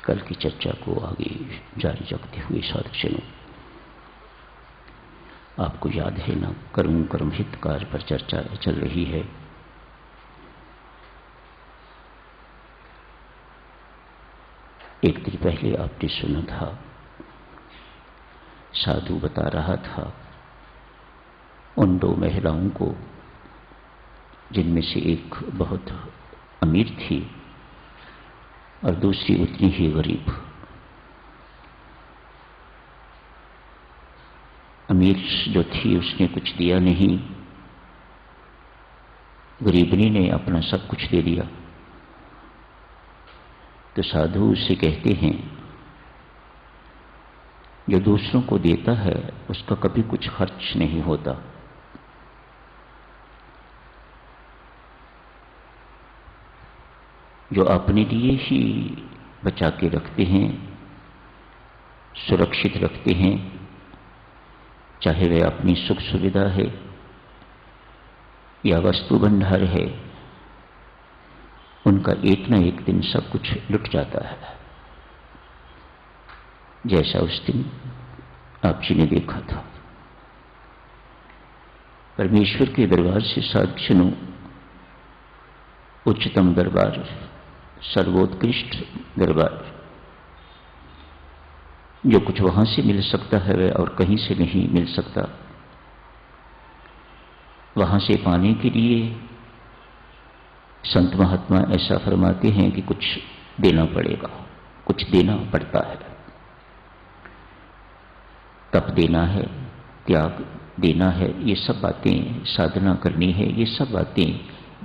कल की चर्चा को आगे जारी रखते हुए साधकजनों, आपको याद है ना, कर्म हितकार पर चर्चा चल रही है। एक दिन पहले आपने सुना था, साधु बता रहा था उन दो महिलाओं को जिनमें से एक बहुत अमीर थी और दूसरी उतनी ही गरीब। अमीर जो थी उसने कुछ दिया नहीं, गरीबनी ने अपना सब कुछ दे दिया। तो साधु उससे कहते हैं, जो दूसरों को देता है उसका कभी कुछ खर्च नहीं होता। जो अपने लिए ही बचा के रखते हैं, सुरक्षित रखते हैं, चाहे वह अपनी सुख सुविधा है या वस्तु भंडार है, उनका एक ना एक दिन सब कुछ लुट जाता है। जैसा उस दिन आप जी ने देखा था। परमेश्वर के दरबार से साधकजनों, उच्चतम दरबार, सर्वोत्कृष्ट दरबार, जो कुछ वहां से मिल सकता है वह और कहीं से नहीं मिल सकता। वहां से पाने के लिए संत महात्मा ऐसा फरमाते हैं कि कुछ देना पड़ेगा, कुछ देना पड़ता है। तप देना है, त्याग देना है, ये सब बातें साधना करनी है, ये सब बातें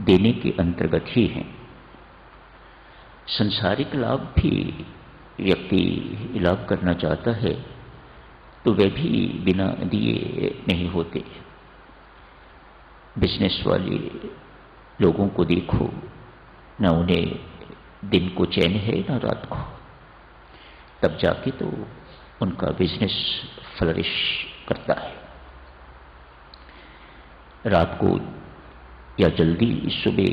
देने के अंतर्गत ही हैं। संसारिक लाभ भी व्यक्ति लाभ करना चाहता है तो वे भी बिना दिए नहीं होते। बिजनेस वाले लोगों को देखो, ना उन्हें दिन को चैन है ना रात को, तब जाके तो उनका बिजनेस फ्लरिश करता है। रात को या जल्दी सुबह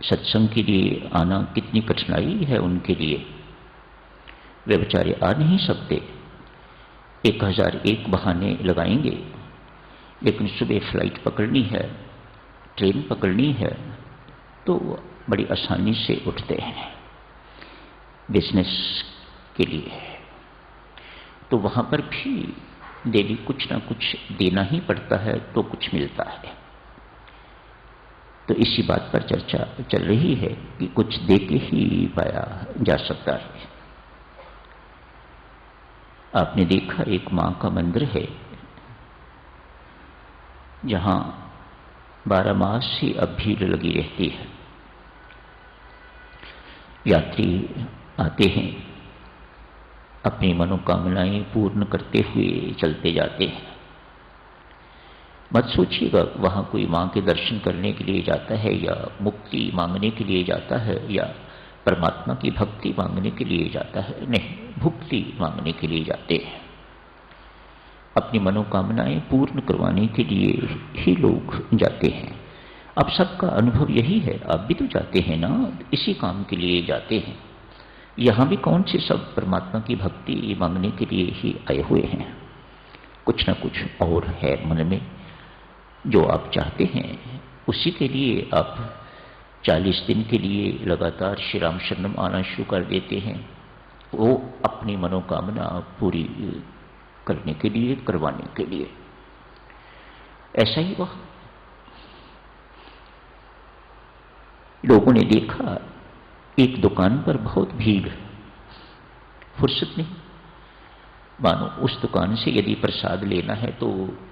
सत्संग के लिए आना कितनी कठिनाई है उनके लिए। वे बेचारे आ नहीं सकते, 1001 बहाने लगाएंगे, लेकिन सुबह फ्लाइट पकड़नी है, ट्रेन पकड़नी है, तो बड़ी आसानी से उठते हैं बिजनेस के लिए। तो वहां पर भी डेली कुछ ना कुछ देना ही पड़ता है तो कुछ मिलता है। तो इसी बात पर चर्चा चल रही है कि कुछ दे के ही पाया जा सकता है। आपने देखा एक मां का मंदिर है जहां 12 मास ही अब भीड़ लगी रहती है। यात्री आते हैं, अपनी मनोकामनाएं पूर्ण करते हुए चलते जाते हैं। मत सोचिएगा वहां कोई मां के दर्शन करने के लिए जाता है या मुक्ति मांगने के लिए जाता है या परमात्मा की भक्ति मांगने के लिए जाता है। नहीं, भुक्ति मांगने के लिए जाते हैं। अपनी मनोकामनाएं पूर्ण करवाने के लिए ही लोग जाते हैं। अब सबका अनुभव यही है, आप भी तो जाते हैं ना, इसी काम के लिए जाते हैं। यहां भी कौन से सब परमात्मा की भक्ति मांगने के लिए ही आए हुए हैं। कुछ ना कुछ और है मन में जो आप चाहते हैं, उसी के लिए आप 40 दिन के लिए लगातार श्री राम शरणम आना शुरू कर देते हैं। वो अपनी मनोकामना पूरी करने के लिए, करवाने के लिए। ऐसा ही वह लोगों ने देखा, एक दुकान पर बहुत भीड़, फुर्सत नहीं। मानो उस दुकान से यदि प्रसाद लेना है तो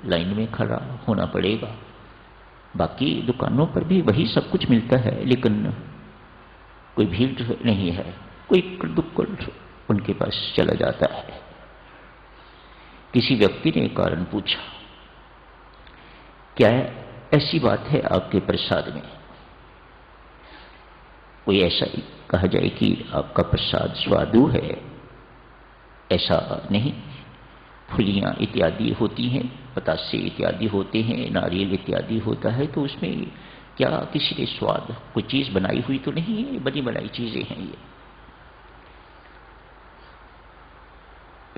लाइन में खड़ा होना पड़ेगा। बाकी दुकानों पर भी वही सब कुछ मिलता है, लेकिन कोई भीड़ नहीं है। कोई दुक्कड़ उनके पास चला जाता है। किसी व्यक्ति ने कारण पूछा, क्या ऐसी बात है आपके प्रसाद में? कोई ऐसा कहा जाए कि आपका प्रसाद स्वादु है, ऐसा नहीं। फुलियां इत्यादि होती हैं, पतासे इत्यादि होते हैं, नारियल इत्यादि होता है, तो उसमें क्या किसी ने स्वाद कोई चीज बनाई हुई तो नहीं है, बनी बनाई चीजें हैं ये।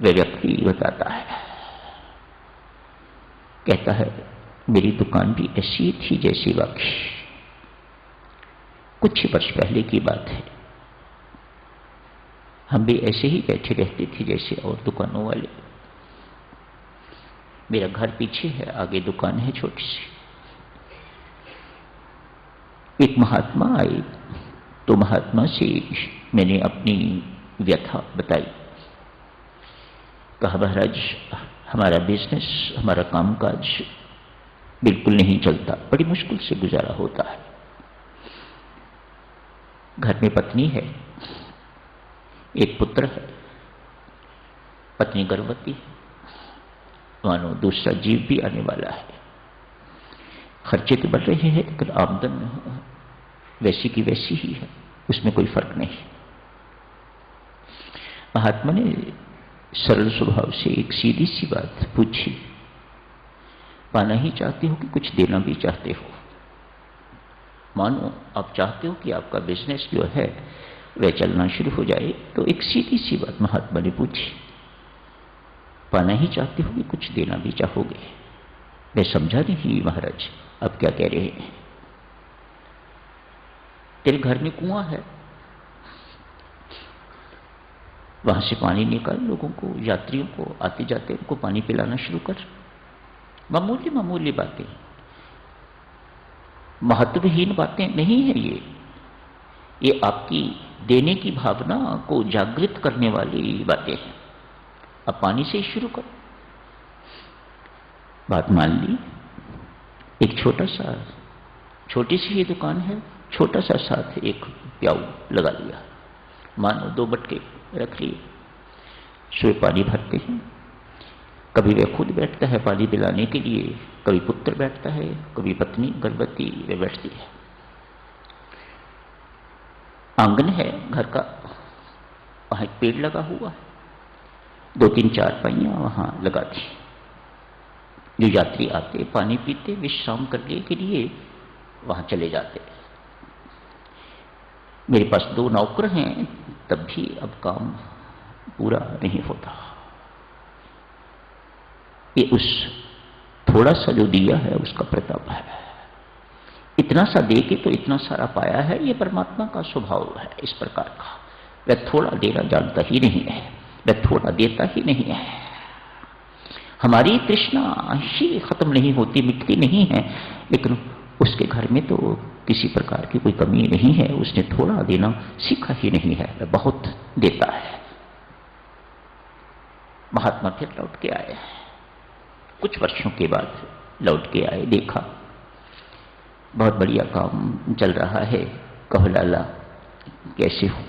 वह व्यक्ति बताता है, कहता है मेरी दुकान भी ऐसी थी जैसी बाकी। कुछ ही वर्ष पहले की बात है, हम भी ऐसे ही बैठे रहते थे जैसे और दुकानों वाले। मेरा घर पीछे है, आगे दुकान है छोटी सी। एक महात्मा आए तो महात्मा से मैंने अपनी व्यथा बताई। कहा महाराज हमारा बिजनेस, हमारा कामकाज बिल्कुल नहीं चलता, बड़ी मुश्किल से गुजारा होता है। घर में पत्नी है, एक पुत्र है, पत्नी गर्भवती है, मानो दूसरा जीव भी आने वाला है। खर्चे तो बढ़ रहे हैं लेकिन आमदन वैसी की वैसी ही है, उसमें कोई फर्क नहीं। महात्मा ने सरल स्वभाव से एक सीधी सी बात पूछी, पाना ही चाहते हो कि कुछ देना भी चाहते हो? मानो आप चाहते हो कि आपका बिजनेस जो है वह चलना शुरू हो जाए, तो एक सीधी सी बात महात्मा ने पूछी, पाना ही चाहते हो कि कुछ देना भी चाहोगे? मैं समझा नहीं महाराज अब क्या कह रहे हैं। तेरे घर में कुआं है, वहां से पानी निकाल, लोगों को, यात्रियों को, आते जाते उनको पानी पिलाना शुरू कर। मामूली मामूली बातें, महत्वहीन बातें नहीं है ये आपकी देने की भावना को जागृत करने वाली बातें हैं। अब पानी से ही शुरू कर। बात मान ली, एक छोटी सी ही दुकान है, छोटा सा साथ एक प्याऊ लगा लिया, मानो 2 मटके रख लिए, सुबह पानी भरते हैं। कभी वह खुद बैठता है पानी पिलाने के लिए, कभी पुत्र बैठता है, कभी पत्नी गर्भवती वह बैठती है। आंगन है घर का, वहां एक पेड़ लगा हुआ है, 2-3 चारपाइयां वहां लगा दी। जो यात्री आते पानी पीते विश्राम करने के लिए वहां चले जाते। मेरे पास 2 नौकर हैं, तब भी अब काम पूरा नहीं होता। ये उस थोड़ा सा जो दिया है उसका प्रताप है। इतना सा दे के तो इतना सारा पाया है, ये परमात्मा का स्वभाव है इस प्रकार का। वह थोड़ा देना जानता ही नहीं है, वह थोड़ा देता ही नहीं है। हमारी तृष्णा ही खत्म नहीं होती, मिटती नहीं है, लेकिन उसके घर में तो किसी प्रकार की कोई कमी नहीं है। उसने थोड़ा देना सीखा ही नहीं है, वह बहुत देता है। महात्मा फिर लौट के आए, कुछ वर्षों के बाद लौट के आए, देखा बहुत बढ़िया काम चल रहा है। कहो लाला कैसे हो?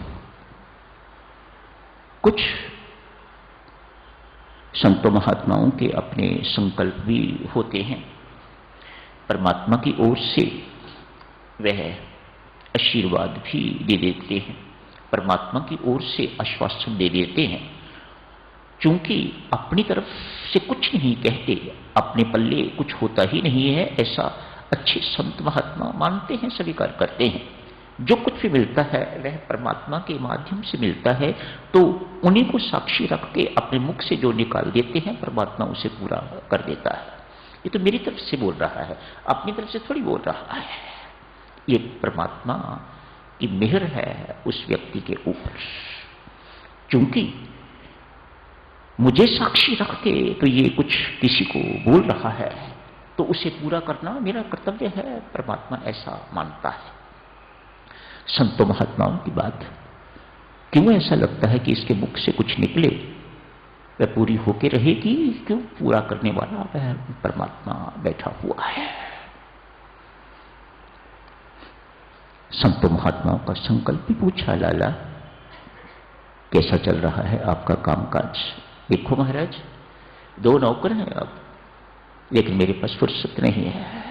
कुछ संतों महात्माओं के अपने संकल्प भी होते हैं, परमात्मा की ओर से वह आशीर्वाद भी दे देते हैं, परमात्मा की ओर से आश्वासन दे देते हैं। चूंकि अपनी तरफ से कुछ नहीं कहते, अपने पल्ले कुछ होता ही नहीं है, ऐसा अच्छे संत महात्मा मानते हैं, स्वीकार करते हैं। जो कुछ भी मिलता है वह परमात्मा के माध्यम से मिलता है, तो उन्हीं को साक्षी रख के अपने मुख से जो निकाल देते हैं परमात्मा उसे पूरा कर देता है। ये तो मेरी तरफ से बोल रहा है, अपनी तरफ से थोड़ी बोल रहा है। ये परमात्मा की मेहर है उस व्यक्ति के ऊपर। चूंकि मुझे साक्षी रख के तो ये कुछ किसी को बोल रहा है, तो उसे पूरा करना मेरा कर्तव्य है, परमात्मा ऐसा मानता है। संतों महात्माओं की बात क्यों ऐसा लगता है कि इसके मुख से कुछ निकले वह पूरी होके रहेगी? क्यों? पूरा करने वाला वह परमात्मा बैठा हुआ है। संतों महात्माओं का संकल्प भी पूछा, लाला कैसा चल रहा है आपका कामकाज? देखो महाराज 2 नौकर हैं अब, लेकिन मेरे पास फुर्सत नहीं है।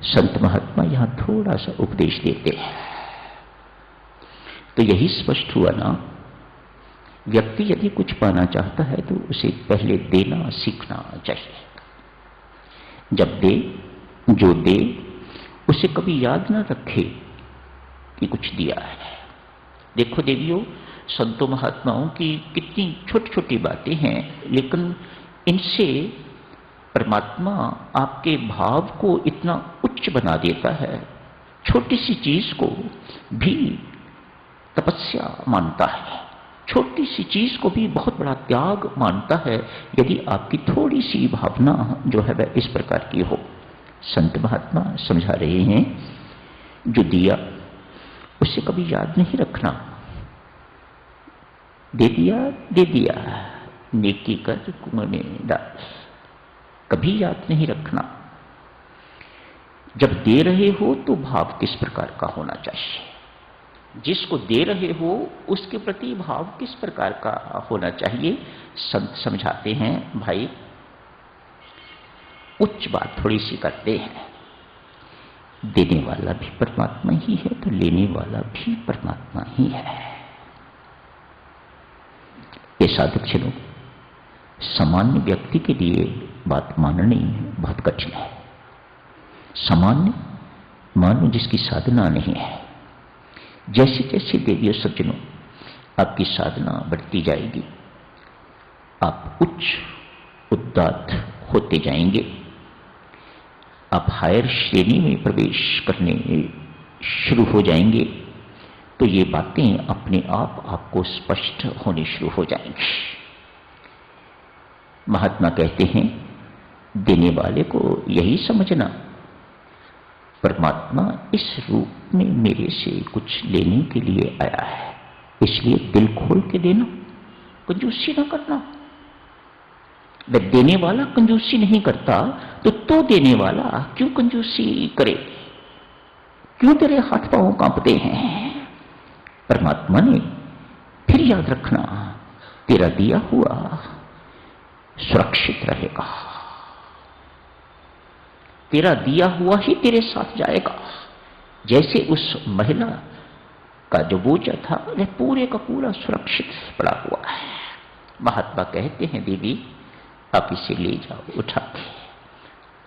संत महात्मा यहां थोड़ा सा उपदेश देते हैं, तो यही स्पष्ट हुआ ना, व्यक्ति यदि कुछ पाना चाहता है तो उसे पहले देना सीखना चाहिए। जब दे, जो दे उसे कभी याद ना रखे कि कुछ दिया है। देखो देवियों, संतों महात्माओं की कितनी छोटी छोटी बातें हैं, लेकिन इनसे परमात्मा आपके भाव को इतना उच्च बना देता है। छोटी सी चीज को भी तपस्या मानता है, छोटी सी चीज को भी बहुत बड़ा त्याग मानता है, यदि आपकी थोड़ी सी भावना जो है वह इस प्रकार की हो। संत महात्मा समझा रहे हैं, जो दिया उसे कभी याद नहीं रखना। दे दिया, नेकी कर कुएं में डाल, कभी याद नहीं रखना। जब दे रहे हो तो भाव किस प्रकार का होना चाहिए, जिसको दे रहे हो उसके प्रति भाव किस प्रकार का होना चाहिए। संत समझाते हैं, भाई उच्च बात थोड़ी सी करते हैं, देने वाला भी परमात्मा ही है तो लेने वाला भी परमात्मा ही है। ये साधक जनों, सामान्य व्यक्ति के लिए बात माननी बहुत कठिन है। सामान्य मानो जिसकी साधना नहीं है। जैसे जैसे देवियों सज्जनों आपकी साधना बढ़ती जाएगी, आप उच्च उदात्त होते जाएंगे, आप हायर श्रेणी में प्रवेश करने शुरू हो जाएंगे, तो ये बातें अपने आप आपको स्पष्ट होनी शुरू हो जाएंगी। महात्मा कहते हैं, देने वाले को यही समझना, परमात्मा इस रूप में मेरे से कुछ लेने के लिए आया है, इसलिए दिल खोल के देना, कंजूसी ना करना। जब देने वाला कंजूसी नहीं करता तो देने वाला क्यों कंजूसी करे, क्यों तेरे हाथ पांव कांपते हैं। परमात्मा ने फिर याद रखना, तेरा दिया हुआ सुरक्षित रहेगा, तेरा दिया हुआ ही तेरे साथ जाएगा। जैसे उस महिला का जो बोझा था वह पूरे का पूरा सुरक्षित पड़ा हुआ है। महात्मा कहते हैं, देवी आप इसे ले जाओ उठा के,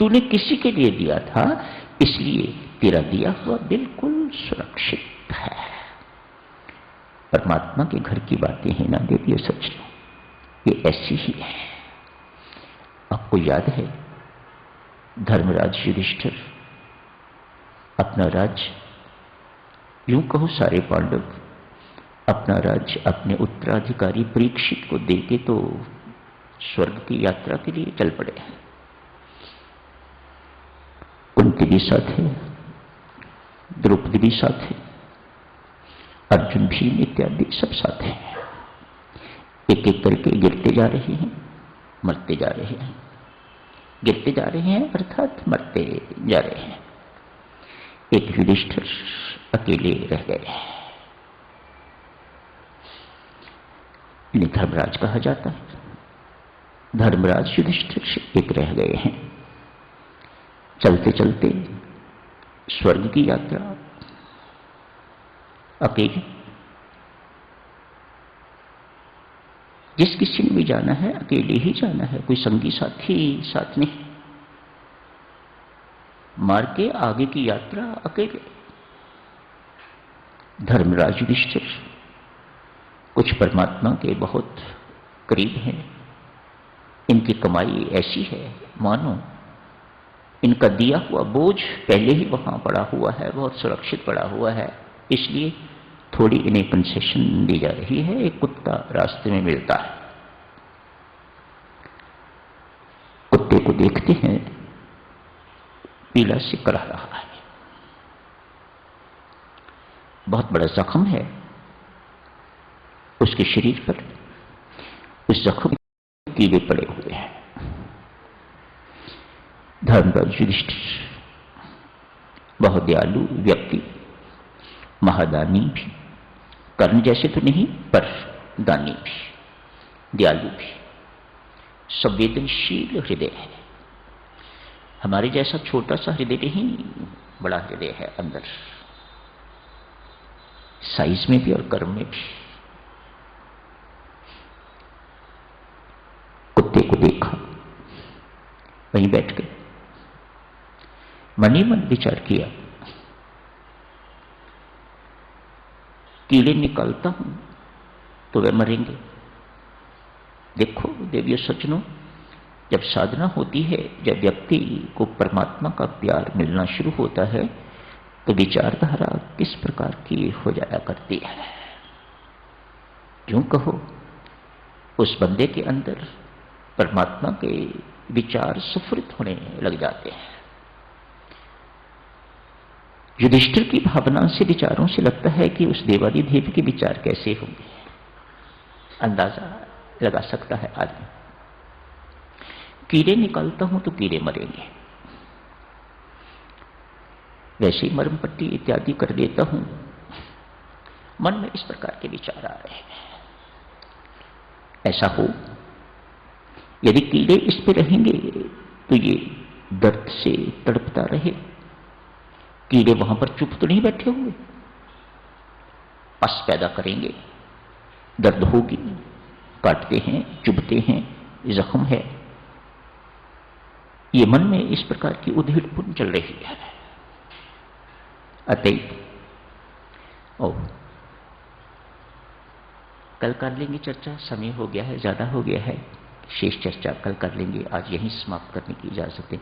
तूने किसी के लिए दिया था इसलिए तेरा दिया हुआ बिल्कुल सुरक्षित है। परमात्मा के घर की बातें हैं ना देवी सच, ये ऐसी ही है। आपको याद है, धर्मराज युधिष्ठिर अपना राज्य, यूं कहो सारे पांडव अपना राज्य अपने उत्तराधिकारी परीक्षित को देके तो स्वर्ग की यात्रा के लिए चल पड़े हैं। कुंती भी साथ है, द्रौपदी भी साथ है, अर्जुन भीम इत्यादि सब साथ हैं। एक एक करके गिरते जा रहे हैं, मरते जा रहे हैं, गिरते जा रहे हैं अर्थात मरते जा रहे हैं। एक युधिष्ठिर अकेले रह गए, इन्हें धर्मराज कहा जाता है। धर्मराज युधिष्ठिर एक रह गए हैं। चलते चलते स्वर्ग की यात्रा अकेले, जिस किसी ने भी जाना है अकेले ही जाना है, कोई संगी साथी साथ नहीं। मार के आगे की यात्रा अकेले। धर्मराज युधिष्ठिर कुछ परमात्मा के बहुत करीब हैं, इनकी कमाई ऐसी है मानो इनका दिया हुआ बोझ पहले ही वहां पड़ा हुआ है, बहुत सुरक्षित पड़ा हुआ है, इसलिए थोड़ी इन्हें कंसेशन दी जा रही है। एक कुत्ता रास्ते में मिलता है, कुत्ते को देखते हैं, पीला से करा रहा है, बहुत बड़ा जख्म है उसके शरीर पर, उस जख्म में कीड़े पड़े हुए हैं। धर्मराज युधिष्ठिर बहुत दयालु व्यक्ति, महादानी भी, कर्ण जैसे तो नहीं पर दानी भी, दयालु भी, संवेदनशील हृदय है। हमारे जैसा छोटा सा हृदय नहीं, बड़ा हृदय है अंदर, साइज में भी और कर्म में भी। कुत्ते को देखा, वहीं बैठ गए, मन ही मन विचार किया, कीड़े निकालता हूं तो वे मरेंगे। देखो देवियों सज्जनों, जब साधना होती है, जब व्यक्ति को परमात्मा का प्यार मिलना शुरू होता है, तो विचारधारा किस प्रकार की हो जाया करती है। क्यों कहो, उस बंदे के अंदर परमात्मा के विचार सुफृत होने लग जाते हैं। युधिष्ठिर की भावना से, विचारों से लगता है कि उस देवादिदेव के विचार कैसे होंगे, अंदाजा लगा सकता है आदमी। कीड़े निकालता हूं तो कीड़े मरेंगे, वैसे ही मरम पट्टी इत्यादि कर देता हूं, मन में इस प्रकार के विचार आ रहे हैं। ऐसा हो, यदि कीड़े इस पे रहेंगे तो ये दर्द से तड़पता रहे। कीड़े वहां पर चुप तो नहीं बैठे हुए, पस पैदा करेंगे, दर्द होगी, काटते हैं, चुभते हैं, जख्म है। ये मन में इस प्रकार की उधेड़पुन चल रही है। अतएव कल कर लेंगे चर्चा, समय हो गया है, ज्यादा हो गया है। शेष चर्चा कल कर लेंगे, आज यहीं समाप्त करने की इजाजत है।